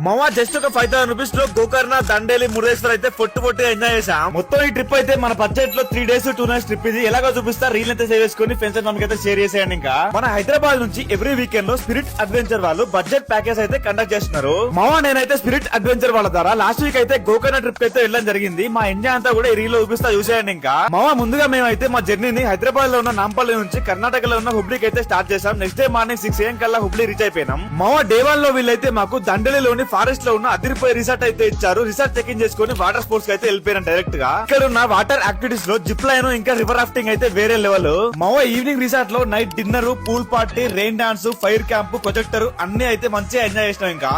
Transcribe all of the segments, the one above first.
మావా జస్ట్ ఒక 5,000 రూపీస్ లో గోకర్ణ దండేలి మురుడేశ్వర్ అయితే పొట్టు ఎంజాయ్ చేసాం. మొత్తం ఈ ట్రిప్ అయితే మన బడ్జెట్ లో 3 days 2 nights ట్రిప్ ఇది. ఎలాగో చూపిస్తా, రీల్ అయితే సేవ్ చేసుకుని ఫ్రెండ్స్ అండ్ ఫ్యామిలీ అయితే షేర్ చేసేయండి. ఇంకా మన హైదరాబాద్ నుంచి ఎవ్రీ వీకెండ్ లో స్పిరిట్ అడ్వెంచర్ వాళ్ళు బడ్జెట్ ప్యాకేజ్ అయితే కండక్ట్ చేస్తున్నారు. మావా నేనైతే స్పిరిట్ అడ్వెంచర్ వాళ్ళ ద్వారా లాస్ట్ వీక్ అయితే గోకర్ణ ట్రిప్ అయితే వెళ్ళడం జరిగింది. మా ఎంజాయ్ అంతా కూడా ఈ రీల్ లో చూపిస్తా, చూసేయండి. ఇంకా మావా ముందుగా మేమైతే మా జర్నీని హైదరాబాద్ లో ఉన్న నాంపల్లి నుంచి కర్ణాటకలో ఉన్న హుబ్లీకి అయితే స్టార్ట్ చేసాం. నెక్స్ట్ డే మార్నింగ్ 6 AM కల్లా హుబ్లీ రీచ్ అయిపోయినాం. మావా డే 1 లో వీళ్ళైతే మాకు దండేలిలోని ఫారెస్ట్ లో ఉన్న అదిరిపోయే రిసార్ట్ అయితే ఇచ్చారు. రిసార్ట్ చెక్ ఇన్ చేసుకుని వాటర్ స్పోర్ట్స్ కి అయితే వెళ్ళిపోయాను డైరెక్ట్ గా. ఇక్కడ ఉన్న వాటర్ యాక్టివిటీస్ లో జిప్ లైన్ ఇంకా రివర్ రాఫ్టింగ్ అయితే వేరే లెవెల్. మావా ఈవినింగ్ రిసార్ట్ లో night dinner, pool party, rain dance, fire camp, projector అన్ని అయితే మంచిగా ఎంజాయ్ చేసినాం. ఇంకా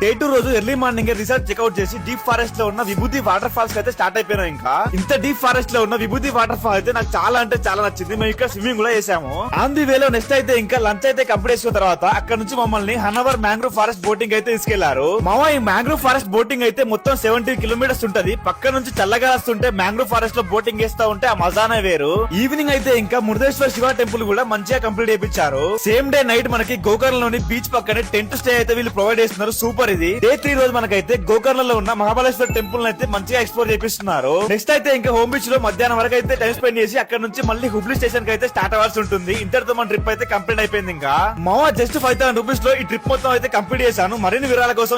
డే టూ రోజు ఎర్లీ మార్నింగ్ రిసార్ట్ చెక్అౌట్ చేసి డీప్ ఫారెస్ట్ లో ఉన్న విభూతి వాటర్ ఫాల్స్ అయితే స్టార్ట్ అయిపోయినాం. ఇంకా ఇంత డీప్ ఫారెస్ట్ లో ఉన్న విభూతి వాటర్ ఫాల్ అయితే నాకు చాలా అంటే చాలా నచ్చింది. మేము ఇక్కడ స్విమ్మింగ్ కూడా చేసాము. ఆన్ ది వేలో నెక్స్ట్ అయితే ఇంకా లంచ్ అయితే కంప్లీట్ చేసుకున్న తర్వాత అక్కడ నుంచి మమ్మల్ని హనవర్ మ్యాంగ్రూవ్ ఫారెస్ట్ బోటింగ్ అయితే తీసుకెళ్లారు. మావా ఈ మ్యాంగ్రూవ్ ఫారెస్ట్ బోటింగ్ అయితే మొత్తం 70 kilometers ఉంటది. పక్క నుంచి చల్లగా వస్తుంటే మ్యాంగ్రూవ్ ఫారెస్ట్ లో బోటింగ్ చేస్తా ఉంటే ఆ మజానే వేరు. ఈవినింగ్ అయితే ఇంకా మురుడేశ్వర్ శివ టెంపుల్ కూడా మంచిగా కంప్లీట్ చేయించారు. సేమ్ డే నైట్ మనకి గోకర్ణలోని బీచ్ పక్కనే టెంట్ స్టే అయితే వీళ్ళు ప్రొవైడ్ చేస్తున్నారు. సూపర్ ఇది. డే 3 రోజు మనకైతే గోకర్ణలో ఉన్న మహాబలేశ్వర్ టెంపుల్ అయితే మంచిగా ఎక్స్ప్లోర్ చేపిస్తున్నారు. నెక్స్ట్ అయితే ఇంకా హోమ్ బీచ్ లో మధ్యాహ్నం వరకు అయితే టైం స్పెండ్ చేసి అక్కడ నుంచి మళ్ళీ హుబ్లీ స్టేషన్ కి అయితే స్టార్ట్ అవ్వాల్సి ఉంటుంది. ఇంతటితో మన ట్రిప్ అయితే కంప్లీట్ అయిపోయింది. ఇంకా మావా జస్ట్ 5,000 రూపీస్ లో ఈ ట్రిప్ మొత్తం అయితే కంప్లీట్ చేశాను. మరిన్ని వివరాల కోసం